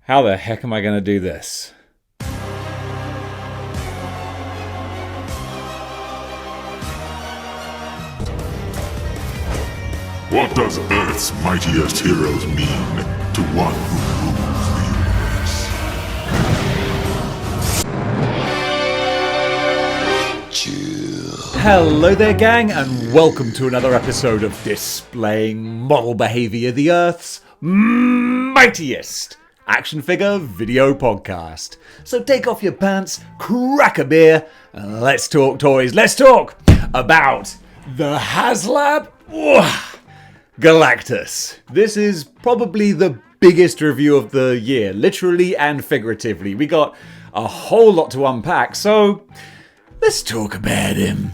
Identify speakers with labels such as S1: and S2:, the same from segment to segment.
S1: How the heck am I going to do this?
S2: What does Earth's mightiest heroes mean to one who rules the universe? Chill.
S1: Hello there, gang, and welcome to another episode of Displaying-Model-Behaviour, the Earth's mightiest action figure video podcast. So take off your pants, crack a beer, and let's talk toys. Let's talk about the Haslab Galactus. This is probably the biggest review of the year, literally and figuratively. We got a whole lot to unpack, so let's talk about him.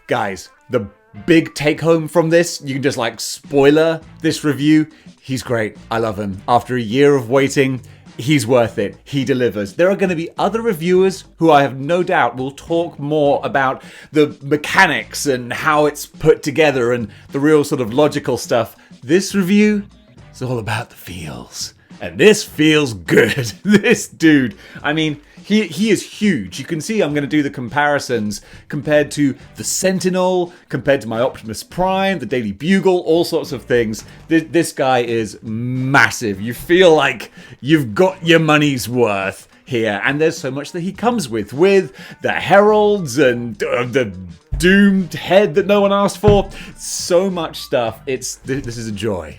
S1: Guys, the big take home from this, you can just spoiler this review. He's great. I love him. After a year of waiting, he's worth it. He delivers. There are going to be other reviewers who I have no doubt will talk more about the mechanics and how it's put together and the real sort of logical stuff. This review is all about the feels. And this feels good. This dude, I mean, he is huge. You can see I'm going to do the comparisons compared to the Sentinel, compared to my Optimus Prime, the Daily Bugle, all sorts of things. This guy is massive. You feel like you've got your money's worth here. And there's so much that he comes with the heralds and the doomed head that no one asked for. So much stuff. This is a joy.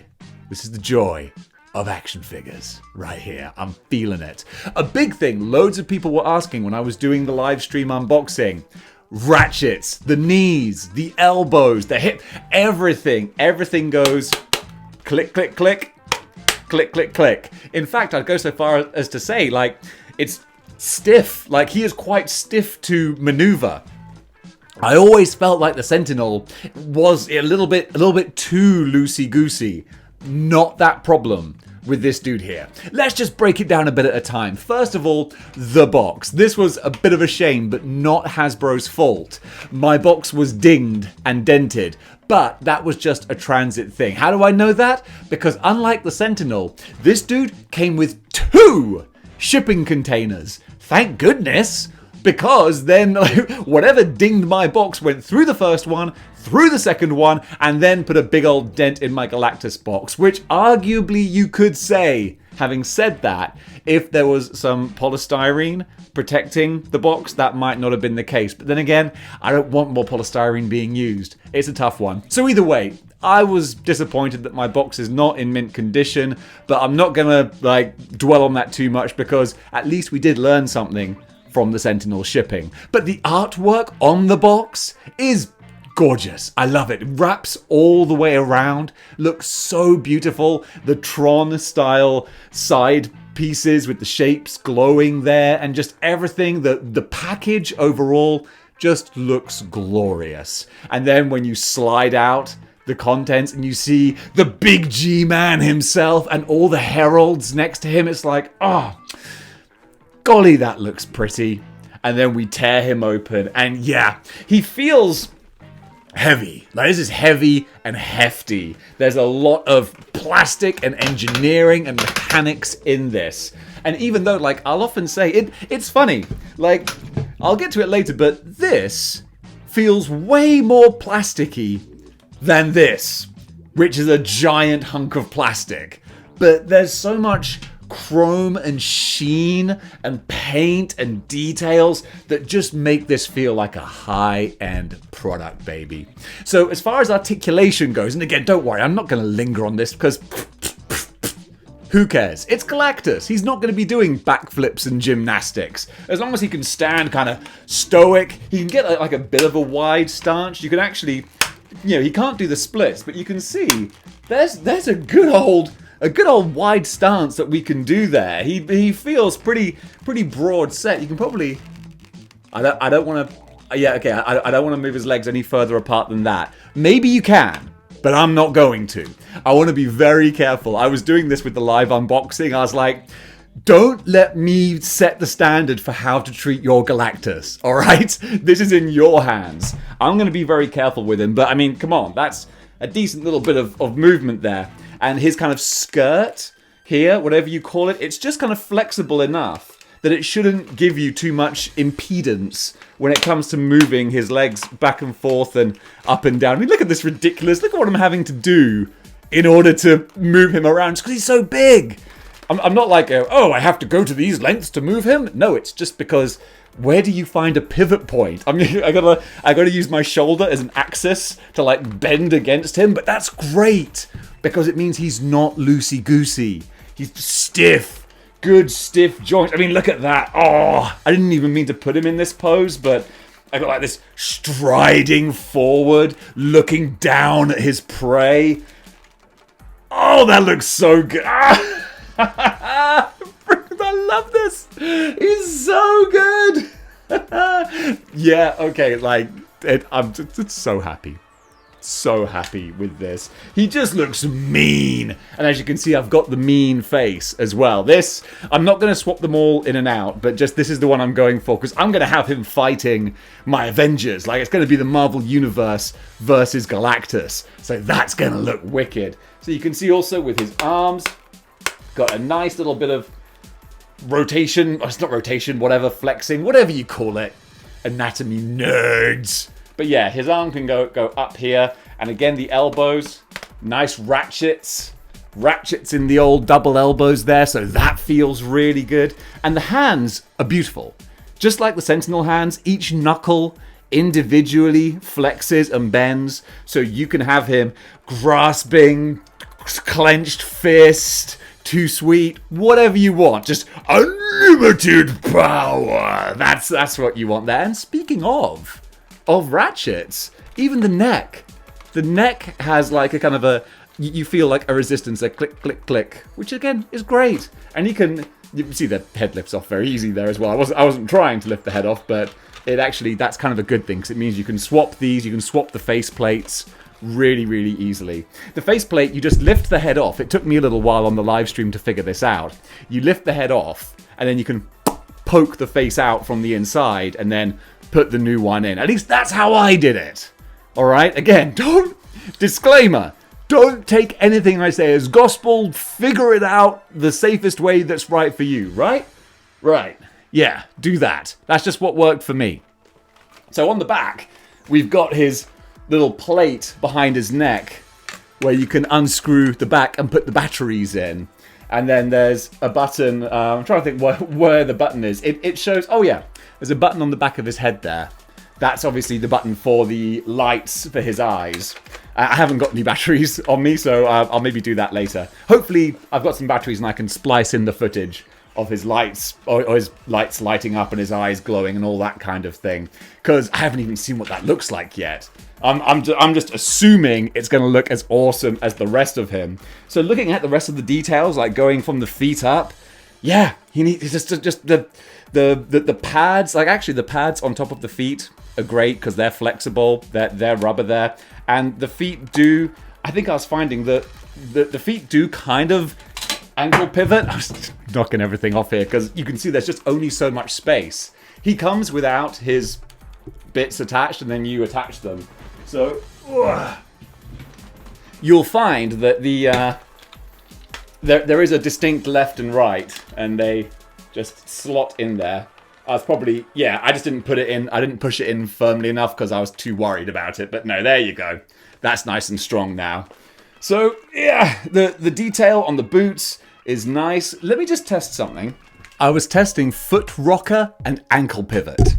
S1: This is the joy of action figures right here. I'm feeling it. A big thing loads of people were asking when I was doing the live stream unboxing: ratchets, the knees, the elbows, the hip, everything goes click, click, click, click, click, click. In fact, I'd go so far as to say, it's stiff. He is quite stiff to maneuver. I always felt like the Sentinel was a little bit too loosey-goosey. Not that problem with this dude here. Let's just break it down a bit at a time. First of all, the box. This was a bit of a shame, but not Hasbro's fault. My box was dinged and dented, but that was just a transit thing. How do I know that? Because unlike the Sentinel, this dude came with 2 shipping containers. Thank goodness! Because then whatever dinged my box went through the first one, through the second one, and then put a big old dent in my Galactus box, which arguably you could say, having said that, if there was some polystyrene protecting the box, that might not have been the case. But then again, I don't want more polystyrene being used. It's a tough one. So either way, I was disappointed that my box is not in mint condition, but I'm not gonna dwell on that too much because at least we did learn something from the Sentinel shipping. But the artwork on the box is gorgeous. I love it. It wraps all the way around. Looks so beautiful. The Tron style side pieces with the shapes glowing there and just everything. The package overall just looks glorious. And then when you slide out the contents and you see the big G-Man himself and all the heralds next to him, it's like, golly, that looks pretty. And then we tear him open, and yeah, he feels heavy. This is heavy and hefty. There's a lot of plastic and engineering and mechanics in this. And even though, I'll often say, it's funny. I'll get to it later, but this feels way more plasticky than this, which is a giant hunk of plastic. But there's so much chrome and sheen and paint and details that just make this feel like a high-end product, baby. So as far as articulation goes, and again, don't worry, I'm not going to linger on this because who cares? It's Galactus. He's not going to be doing backflips and gymnastics. As long as he can stand kind of stoic, he can get a bit of a wide stance. You can actually, he can't do the splits, but you can see there's a good old wide stance that we can do there. He feels pretty broad set. You can probably, I don't want to move his legs any further apart than that. Maybe you can, but I'm not going to. I want to be very careful. I was doing this with the live unboxing. I was like, don't let me set the standard for how to treat your Galactus, all right? This is in your hands. I'm going to be very careful with him, but I mean, come on, that's a decent little bit of movement there. And his kind of skirt, here, whatever you call it, it's just kind of flexible enough that it shouldn't give you too much impedance when it comes to moving his legs back and forth and up and down. I mean, look at this ridiculous, look at what I'm having to do in order to move him around, just because he's so big. I'm not like, oh, I have to go to these lengths to move him. No, it's just because, where do you find a pivot point? I mean, I gotta use my shoulder as an axis to like bend against him, but that's great because it means he's not loosey-goosey. He's stiff. Good stiff joints. I mean, look at that. Oh, I didn't even mean to put him in this pose, but I got like this striding forward, looking down at his prey. Oh, that looks so good. I love this. He's so good. Yeah, okay, like, I'm just so happy. So happy with this. He just looks mean. And as you can see, I've got the mean face as well. This, I'm not going to swap them all in and out, but just this is the one I'm going for, because I'm going to have him fighting my Avengers. Like, it's going to be the Marvel Universe versus Galactus. So that's going to look wicked. So you can see also with his arms, got a nice little bit of rotation. Oh, it's not rotation, whatever, flexing, whatever you call it. Anatomy nerds. But yeah, his arm can go up here. And again, the elbows, nice ratchets. Ratchets in the old double elbows there, so that feels really good. And the hands are beautiful. Just like the Sentinel hands, each knuckle individually flexes and bends. So you can have him grasping, clenched fist, too sweet, whatever you want. Just unlimited power. That's what you want there. And speaking of ratchets, even the neck has like a kind of a, you feel like a resistance, a click click click, which again is great. And you can see the head lifts off very easy there as well. I wasn't trying to lift the head off, but it actually, that's kind of a good thing, because it means you can swap these, you can swap the face plates really easily. The faceplate, you just lift the head off. It took me a little while on the live stream to figure this out. You lift the head off, and then you can poke the face out from the inside, and then put the new one in. At least that's how I did it. Alright, again, disclaimer, don't take anything I say as gospel, figure it out the safest way that's right for you, right? Right, yeah, do that. That's just what worked for me. So on the back, we've got his little plate behind his neck where you can unscrew the back and put the batteries in. And then there's a button, I'm trying to think where the button is. It shows, oh yeah, there's a button on the back of his head there. That's obviously the button for the lights for his eyes. I haven't got any batteries on me, so I'll maybe do that later. Hopefully I've got some batteries and I can splice in the footage of his lights, or his lights lighting up and his eyes glowing and all that kind of thing. Because I haven't even seen what that looks like yet. I'm just assuming it's going to look as awesome as the rest of him. So looking at the rest of the details, like going from the feet up, yeah, he needs just the pads. Like actually, the pads on top of the feet are great because they're flexible. They're rubber there, and the feet do. I think I was finding that the feet do kind of ankle pivot. I was knocking everything off here because you can see there's just only so much space. He comes without his bits attached, and then you attach them. So you'll find that there is a distinct left and right, and they just slot in there. I was probably, yeah, I just didn't put it in. I didn't push it in firmly enough because I was too worried about it. But no, there you go. That's nice and strong now. So yeah, the detail on the boots is nice. Let me just test something. I was testing foot rocker and ankle pivot,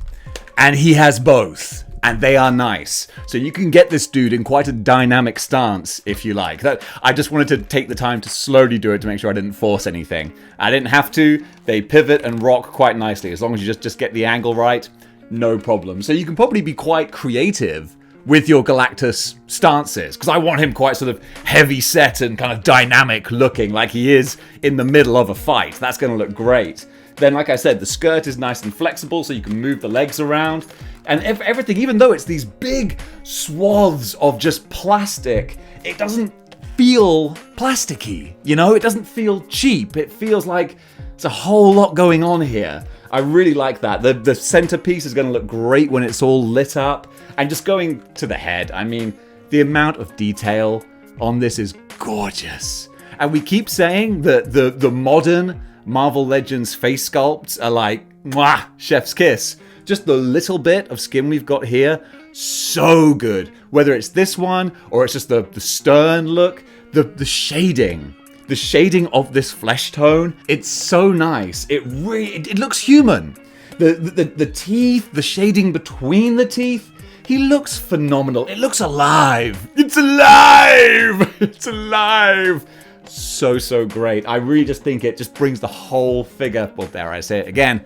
S1: and he has both. And they are nice. So you can get this dude in quite a dynamic stance if you like. I just wanted to take the time to slowly do it to make sure I didn't force anything. I didn't have to. They pivot and rock quite nicely. As long as you just get the angle right, no problem. So you can probably be quite creative with your Galactus stances. Because I want him quite sort of heavy set and kind of dynamic looking like he is in the middle of a fight. That's going to look great. Then, like I said, the skirt is nice and flexible so you can move the legs around. And everything, even though it's these big swaths of just plastic, it doesn't feel plasticky, you know? It doesn't feel cheap. It feels like there's a whole lot going on here. I really like that. The centerpiece is going to look great when it's all lit up. And just going to the head, I mean, the amount of detail on this is gorgeous. And we keep saying that the modern Marvel Legends face sculpts are like, mwah, chef's kiss. Just the little bit of skin we've got here, so good. Whether it's this one or it's just the stern look, the shading. The shading of this flesh tone, it's so nice. It looks human. The teeth, the shading between the teeth, he looks phenomenal. It looks alive. It's alive! It's alive! So great. I really just think it just brings the whole figure, well, dare I say it again,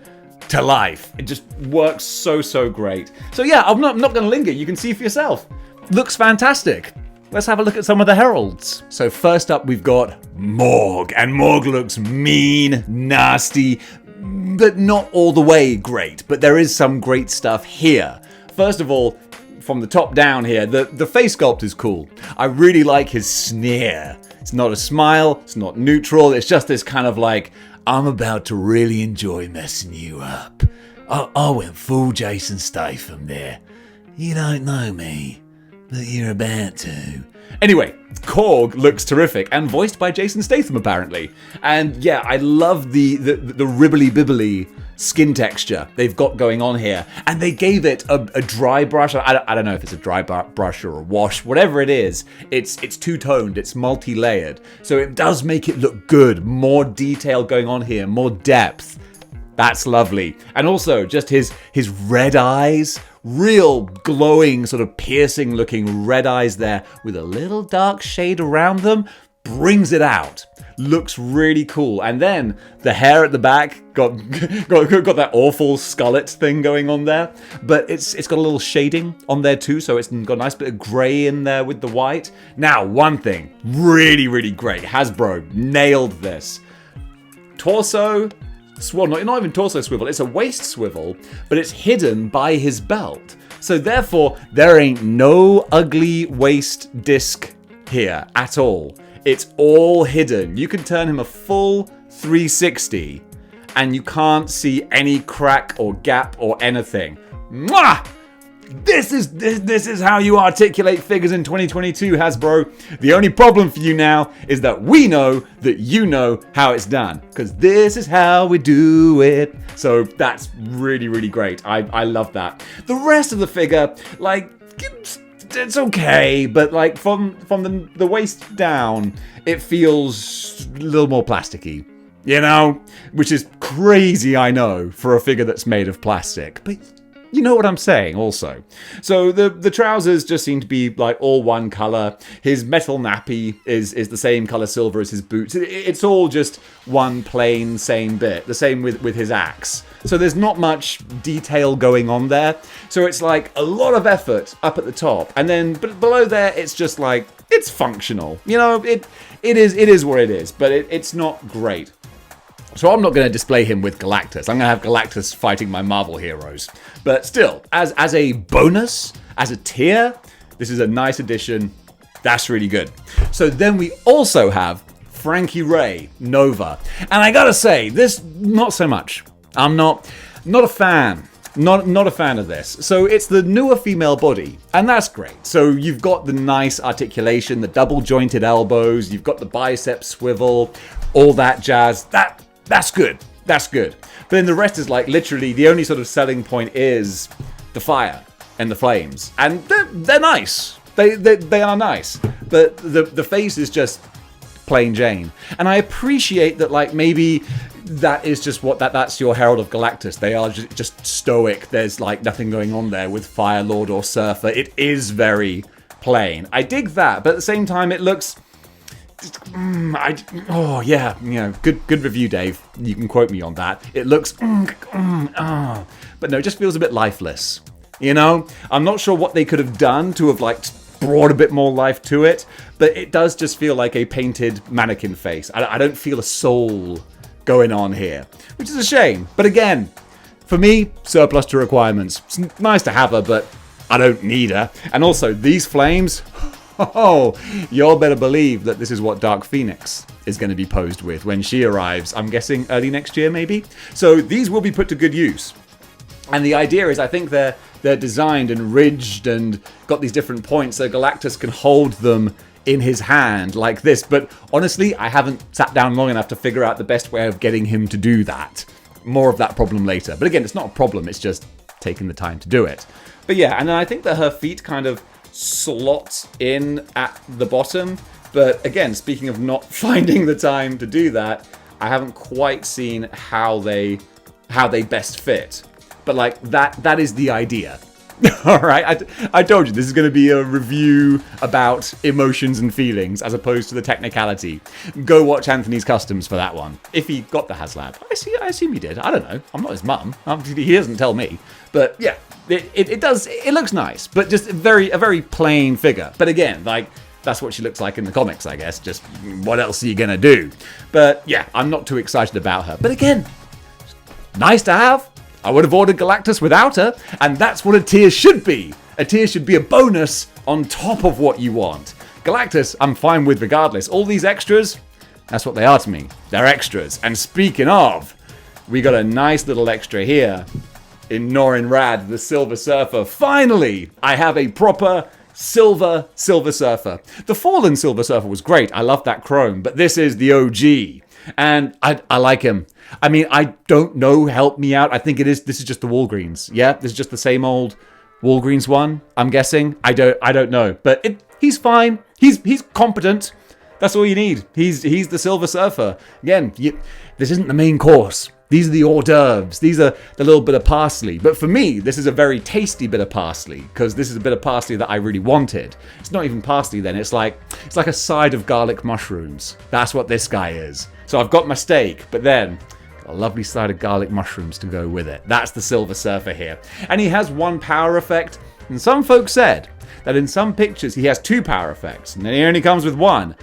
S1: to life. It just works so great. So yeah, I'm not going to linger. You can see for yourself. Looks fantastic. Let's have a look at some of the heralds. So first up we've got Morg. And Morg looks mean, nasty, but not all the way great. But there is some great stuff here. First of all, from the top down here, the face sculpt is cool. I really like his sneer. It's not a smile, it's not neutral, it's just this kind of like, I'm about to really enjoy messing you up. I went full Jason Statham there. You don't know me, but you're about to. Anyway, Korg looks terrific, and voiced by Jason Statham apparently. And yeah, I love the ribbly-bibbly skin texture they've got going on here. And they gave it a dry brush. I don't know if it's a dry brush or a wash, whatever it is. It's two-toned, it's multi-layered. So it does make it look good. More detail going on here, more depth. That's lovely. And also just his red eyes, real glowing, sort of piercing looking red eyes there with a little dark shade around them, brings it out. Looks really cool. And then the hair at the back got that awful skullet thing going on there, but it's got a little shading on there too, so it's got a nice bit of grey in there with the white. Now, one thing really great. Hasbro nailed this. Torso, not even torso swivel, it's a waist swivel, but it's hidden by his belt. So therefore, there ain't no ugly waist disc here at all. It's all hidden. You can turn him a full 360 and you can't see any crack or gap or anything. Mwah! This is how you articulate figures in 2022, Hasbro. The only problem for you now is that we know that you know how it's done, because this is how we do it. So that's really great. I love that. The rest of the figure, like, it's okay, but like from the waist down, it feels a little more plasticky, you know, which is crazy, I know, for a figure that's made of plastic, but you know what I'm saying also. So the trousers just seem to be like all one color. His metal nappy is the same color silver as his boots. It's all just one plain same bit. The same with his axe. So there's not much detail going on there. So it's like a lot of effort up at the top, and then but below there it's just like it's functional. You know, it is what it is, but it's not great. So I'm not going to display him with Galactus. I'm going to have Galactus fighting my Marvel heroes. But still, as a bonus, as a tier, this is a nice addition. That's really good. So then we also have Frankie Raye, Nova. And I gotta say, this, not so much. I'm not a fan. Not a fan of this. So it's the newer female body, and that's great. So you've got the nice articulation, the double jointed elbows, you've got the bicep swivel, all that jazz. That's good. That's good. But then the rest is like literally the only sort of selling point is the fire and the flames. And they're nice. They are nice. But the face is just plain Jane. And I appreciate that, like, maybe that is just that's your Herald of Galactus. They are just stoic. There's like nothing going on there with Fire Lord or Surfer. It is very plain. I dig that, but at the same time it looks yeah, you know, good review, Dave. You can quote me on that. It looks, but no, it just feels a bit lifeless. You know, I'm not sure what they could have done to have like brought a bit more life to it, but it does just feel like a painted mannequin face. I don't feel a soul going on here, which is a shame. But again, for me, surplus to requirements. It's nice to have her, but I don't need her. And also, these flames. Oh, y'all better believe that this is what Dark Phoenix is going to be posed with when she arrives. I'm guessing early next year, maybe. So these will be put to good use. And the idea is, I think they're designed and ridged and got these different points so Galactus can hold them in his hand like this. But honestly, I haven't sat down long enough to figure out the best way of getting him to do that. More of that problem later. But again, it's not a problem, it's just taking the time to do it. But yeah, and then I think that her feet kind of slot in at the bottom. But again, speaking of not finding the time to do that, I haven't quite seen how they best fit. But like that is the idea. All right, I told you this is going to be a review about emotions and feelings as opposed to the technicality. Go watch Anthony's Customs for that one. If he got the Haslab, I assume he did. I don't know. I'm not his mum. He doesn't tell me. But yeah, it does. It looks nice, but just a very plain figure. But again, like that's what she looks like in the comics, I guess. Just what else are you gonna do? But yeah, I'm not too excited about her. But again, nice to have. I would have ordered Galactus without her, and that's what a tier should be. A tier should be a bonus on top of what you want. Galactus, I'm fine with regardless. All these extras, that's what they are to me. They're extras. And speaking of, we got a nice little extra here in Norrin Radd, the Silver Surfer. Finally, I have a proper Silver Surfer. The Fallen Silver Surfer was great. I love that chrome, but this is the OG. And I like him. I mean, I don't know, help me out. I think this is just the Walgreens. Yeah, this is just the same old Walgreens one, I'm guessing. I don't know. But he's fine. He's competent. That's all you need. He's the Silver Surfer. Again, this isn't the main course. These are the hors d'oeuvres. These are the little bit of parsley. But for me, this is a very tasty bit of parsley because this is a bit of parsley that I really wanted. It's not even parsley then. It's like a side of garlic mushrooms. That's what this guy is. So I've got my steak, but then a lovely side of garlic mushrooms to go with it. That's the Silver Surfer here. And he has one power effect. And some folks said that in some pictures he has two power effects. And then he only comes with one.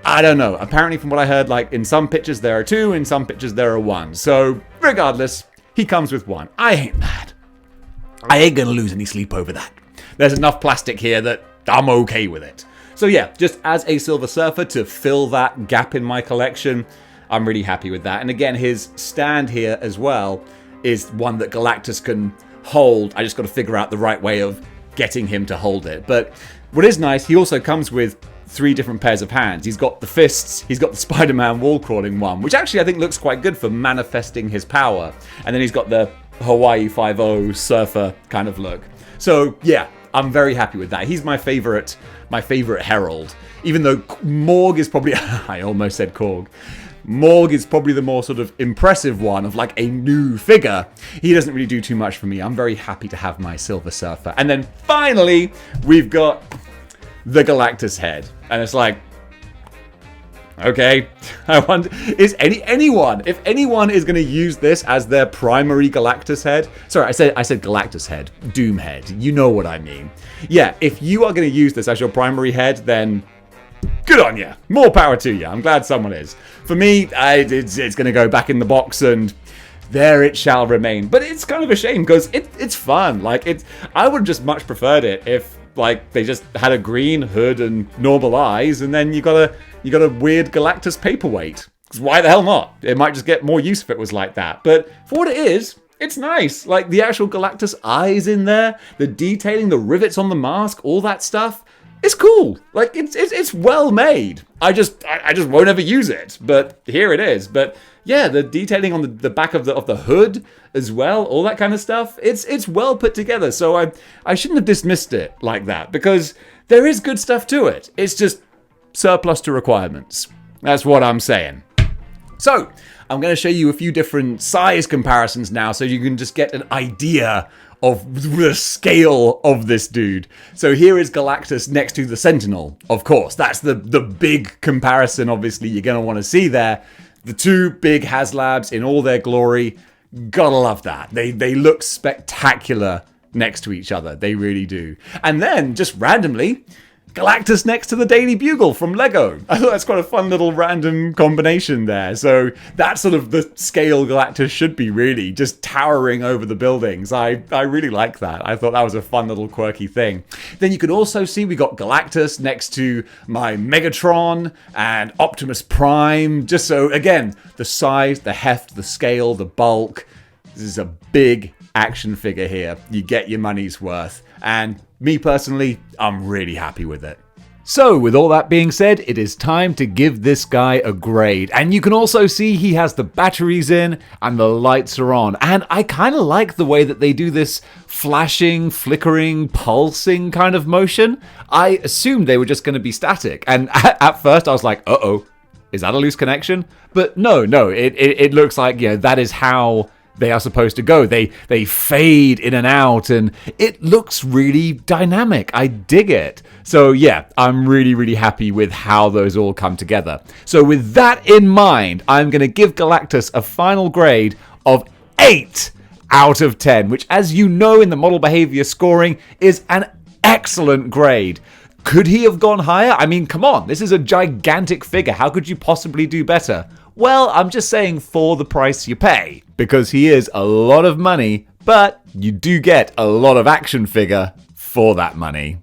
S1: I don't know. Apparently from what I heard, like in some pictures there are two, in some pictures there are one. So regardless, he comes with one. I ain't mad. I ain't gonna lose any sleep over that. There's enough plastic here that I'm okay with it. So yeah, just as a Silver Surfer to fill that gap in my collection, I'm really happy with that. And again, his stand here as well is one that Galactus can hold. I just got to figure out the right way of getting him to hold it. But what is nice, he also comes with 3 different pairs of hands. He's got the fists, he's got the Spider-Man wall-crawling one, which actually I think looks quite good for manifesting his power. And then he's got the Hawaii 5-0 surfer kind of look. So yeah, I'm very happy with that. He's my favorite herald. Even though Morg is probably, I almost said Korg. Morg is probably the more sort of impressive one of like a new figure. He doesn't really do too much for me. I'm very happy to have my Silver Surfer. And then finally, we've got the Galactus head. And it's like, okay, I wonder, is anyone, if anyone is going to use this as their primary Galactus head, sorry, I said Galactus head, Doom head, you know what I mean. Yeah, if you are going to use this as your primary head, then good on you. More power to you. I'm glad someone is. For me, it's going to go back in the box and there it shall remain. But it's kind of a shame because it's fun. Like I would have just much preferred it if like they just had a green hood and normal eyes, and then you got a weird Galactus paperweight. 'Cause why the hell not? It might just get more use if it was like that. But for what it is, it's nice. Like the actual Galactus eyes in there, the detailing, the rivets on the mask, all that stuff. It's cool. Like it's well made. I just won't ever use it. But here it is. But yeah, the detailing on the back of the hood as well, all that kind of stuff. It's well put together. So I shouldn't have dismissed it like that because there is good stuff to it. It's just surplus to requirements. That's what I'm saying. So I'm going to show you a few different size comparisons now so you can just get an idea of the scale of this dude. So here is Galactus next to the Sentinel, of course. That's the big comparison, obviously, you're going to want to see there. The two big Haslabs in all their glory. Gotta love that. They look spectacular next to each other. They really do. And then, just randomly, Galactus next to the Daily Bugle from Lego. I thought that's quite a fun little random combination there. So that's sort of the scale Galactus should be, really, just towering over the buildings. I really like that. I thought that was a fun little quirky thing. Then you can also see we got Galactus next to my Megatron and Optimus Prime. Just so, again, the size, the heft, the scale, the bulk. This is a big action figure here. You get your money's worth. And me personally, I'm really happy with it. So, with all that being said, it is time to give this guy a grade. And you can also see he has the batteries in and the lights are on. And I kind of like the way that they do this flashing, flickering, pulsing kind of motion. I assumed they were just going to be static. And at first I was like, uh-oh, is that a loose connection? But no, it looks like, that is how they are supposed to go. They fade in and out, and it looks really dynamic. I dig it. So yeah, I'm really, really happy with how those all come together. So with that in mind, I'm going to give Galactus a final grade of 8 out of 10, which, as you know in the model behavior scoring, is an excellent grade. Could he have gone higher? I mean, come on, this is a gigantic figure. How could you possibly do better? Well, I'm just saying for the price you pay, because he is a lot of money, but you do get a lot of action figure for that money.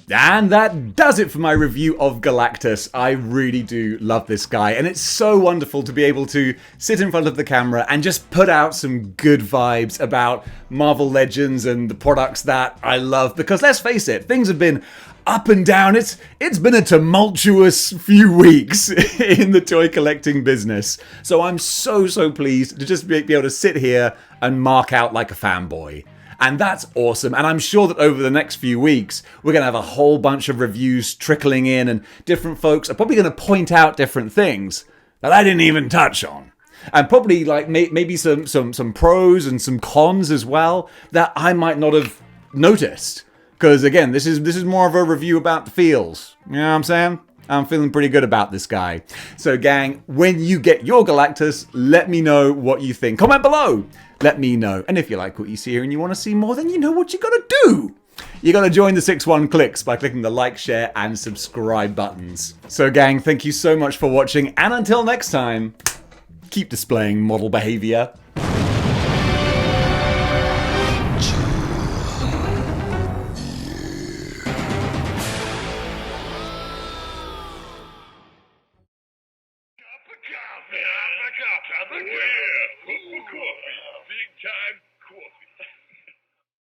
S1: And that does it for my review of Galactus. I really do love this guy, and it's so wonderful to be able to sit in front of the camera and just put out some good vibes about Marvel Legends and the products that I love, because let's face it, things have been up and down. It's been a tumultuous few weeks in the toy collecting business. So I'm so pleased to just be able to sit here and mark out like a fanboy. And that's awesome. And I'm sure that over the next few weeks, we're going to have a whole bunch of reviews trickling in, and different folks are probably going to point out different things that I didn't even touch on. And probably like maybe some pros and some cons as well that I might not have noticed. Because again, this is more of a review about the feels. You know what I'm saying? I'm feeling pretty good about this guy. So gang, when you get your Galactus, let me know what you think. Comment below. Let me know. And if you like what you see here and you want to see more, then you know what you got to do. You got to join the 6-1 Clicks by clicking the like, share, and subscribe buttons. So gang, thank you so much for watching. And until next time, keep displaying model behavior.
S3: Coffee. Big time coffee.